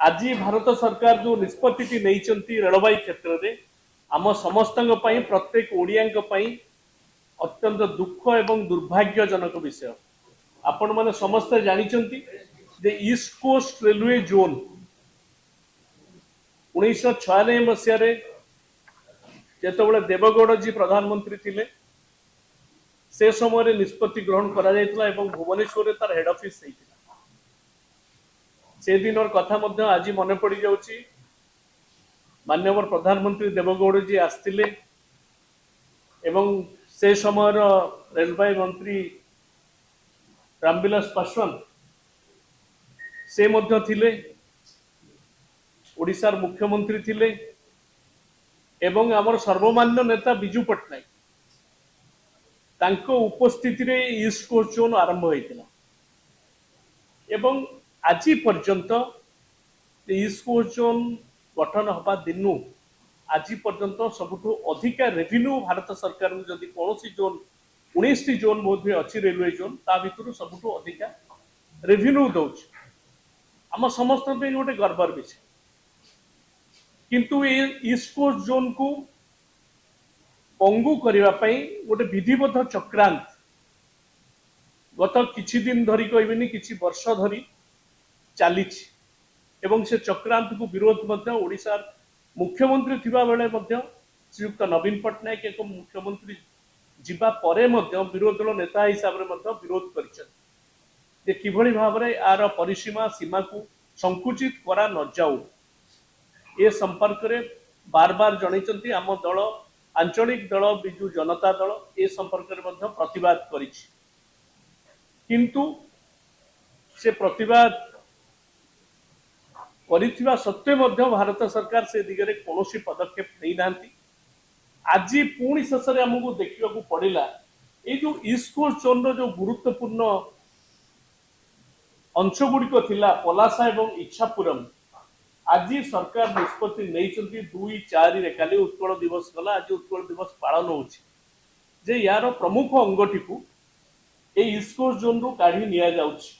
आज भारत सरकार जो निष्पत्ति नहीं रेलवाई क्षेत्र में आम समस्त प्रत्येक ओडिया अत्यंत दुख एवं दुर्भाग्यजनक विषय। आपण मैंने समस्त जानते ईस्ट कोस्ट रेलवे जोन 1996 मसीह जिते देवगौड़ जी प्रधानमंत्री थिले से समय निष्पत्ति ग्रहण करा भुवनेश्वर तार हेड ऑफिस से दिन कथा आज मन पड़ जाऊँगी। माननीय प्रधानमंत्री देवगौड़ जी आसते से समय रेलवे मंत्री रामविलास पासवान से थिले ओडिशार मुख्यमंत्री थिले एवं आमर सर्वमान्य नेता बिजू पट्टनायक तांको उपस्थिति रे ईस्ट कोस्ट जोन आरंभ होइतिला एवं आज पर्यंत ईस्ट कोस्ट जोन गठन हवा दिनु आज पर्यंत सबुठु अधिका रेवेन्यू भारत सरकार जदि कौन जोन 19 टी जोन बहुत भी अच्छी रेलवे जोन ता भितर सबुठु अधिका रेवेन्यू दौच आम समस्त गोटे गर्वर विषय। किंतु ईस्ट कोस्ट जोन को पंगु करने गोटे विधिबद्ध चक्रांत गत किछि दिन धरी कहबेनी किछि वर्ष धरी चली एवं से चक्रांत को विरोध ओडिशा मुख्यमंत्री थिबा बेले श्रीयुक्त नवीन पट्टनायक एक मुख्यमंत्री जीवा परे विरोधी दल नेता हिसाब से विरोध कर किभली भाव में यार परिसीमा सीमा को संकुचित करा न जाऊ ए संपर्क रे बार बार जनइचंती आम दल आंचलिक दल बिजु जनता दल ए संपर्क में प्रतिवाद करिछि। किंतु से प्रतिवाद करिथिबा सत्वे भारत सरकार से दिगरे कौन पदक्षेप नहीं नांती। आज पुणी शेष में आमको देखा पड़ा ये जो ईस्ट कोस्ट जोन जो गुरुत्वपूर्ण अंश गुड़िक थिला पलासा एवं इच्छापुरम आज सरकार निष्पत्ति नहीं 2/4 काली उत्कल दिवस गला आज उत्कल दिवस पालन हो यार प्रमुख अंगटी को ईस्ट कोस्ट जोन रु काढ़ी निया जाउछि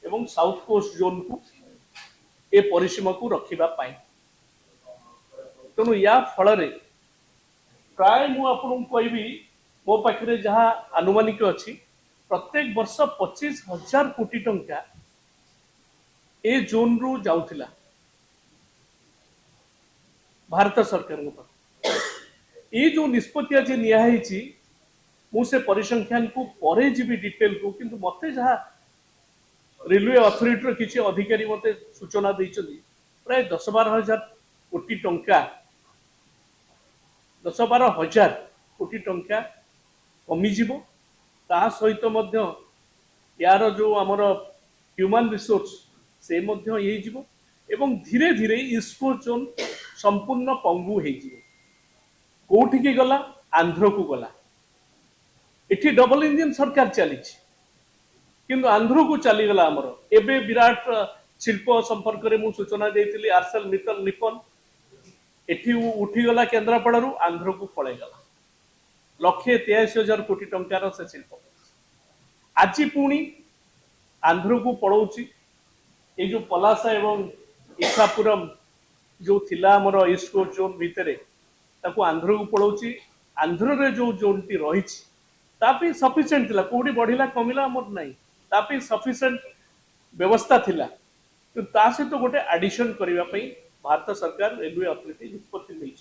एवं साउथ कोस्ट जोन को ए परिसीमा को रखिबा पाई। तेणु या फल प्राय मुझे मो पाखे जहाँ आनुमानिक अच्छी प्रत्येक वर्ष 25,000 कोटी टंका ए जोन रु जाउथिला भारत सरकार ये जो निष्पत्ति आज नियाही मुझे परिसंख्यान को परे जीवी डिटेल को किंतु मते जहाँ रेलवे अथॉरिटी किसी अधिकारी मते सूचना देइछन्ती प्राय 10-12 हजार कोटी टंका 10-12 हजार कोटी टंका कमिजिवो ता सहित मध्य यार जो आमर ह्यूमन रिसोर्स से मध्य ये जीवो एवं धीरे धीरे ईस्ट कोस्ट जोन संपूर्ण पंगु हो कोठी की गला आंध्र को गला इठी डबल इंजन सरकार चली किंतु आंध्र को चलीगला आमर एबे विराट शिल्प संपर्क में मुझे सूचना देती आरसेल मित्तल निपन एठी उठीगला केन्द्रापड़ा आंध्र को पलैगला 183,000 कोटी टंकार से शिल्प आज पुणी आंध्र को पलाउची ये जो पलासा एवं इच्छापुरम जो थिला आमर ईस्ट कोस्ट जोन भितर ताको आंध्र को पलाउची आंध्र रे जो जोन टी रही तापी सफिशिएंट थिला कोडी बढ़िला कमिला मोर नहीं तापी सफिशिएंट व्यवस्था थिला तो ता सहित गोटे एडिशन करबा पई भारत सरकार रेलवे अथॉरिटी निष्पत्ति नहीं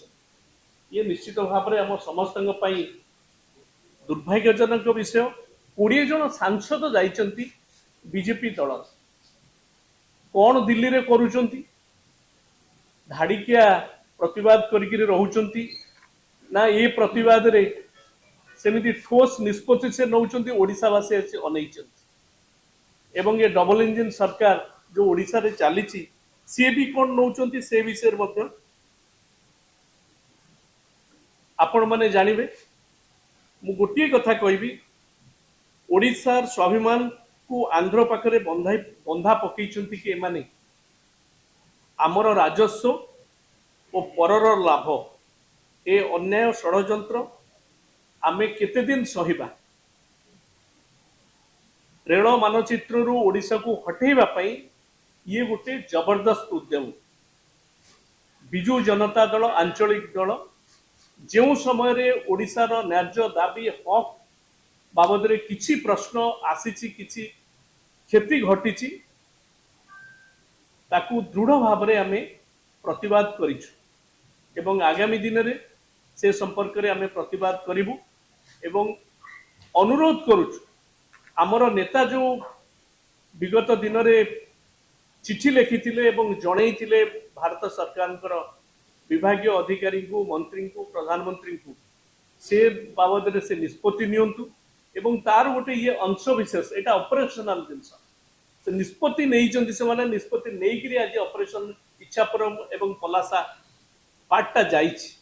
ये निश्चित भाव में आम समस्त दुर्भाग्यजनक विषय। 20 जन सांसद जाइचंती बीजेपी दल कौन दिल्ली रे करूचंती धाड़िकिया प्रतिवाद करिकिरे रहउचंती ना ये प्रतिवाद रे सेमिति ठोस निष्पत्ति से नौचंती ओडिशावासी अच्छे अनैचंती एवं ये डबल इंजन सरकार जो ओडिशा रे चली सी भी कौन नौचंती से विषय मध्य आपण माने जानिबे। मु गोटे कथा कहबी ओडिशार स्वाभिमान को आंध्र पाखरे बंधा पकईचंती कि एमाने आमर राजस्व और परर लाभ ए अन्याय षड्यंत्र आमे केते दिन सहिबा रेल मानचित्र ओडिशा को हटेबा पई ये गोटे जबरदस्त उद्यम विजु जनता दल आंचलिक दल जो समय ओडिशार न्याय्य दाबी हक बाबद किछि प्रश्न आसी किछि क्षति घटी ताकू दृढ़ भाव में आम प्रतिवाद करिछु एवं आगामी दिन में से संपर्क में आम प्रतिवाद करिबु एवं अनुरोध करुछु आमर नेता जो विगत दिन में चिठी लिखिथिले एवं जनईथिले भारत सरकार विभागीय अधिकारी को मंत्री को प्रधानमंत्री को से बाबद से निष्पत्ति नियंतु एवं तार गोटे ये अंश विशेष एटा ऑपरेशनल जिनस से निष्पत्ति नहीं से माने निष्पत्ति नहीं करी आज ऑपरेशन इच्छापुरम एवं पलासा पार्टा जाइछि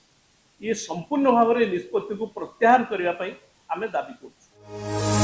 ये संपूर्ण भाव में निष्पत्ति को प्रत्याहार करने आम दाबी करूँ।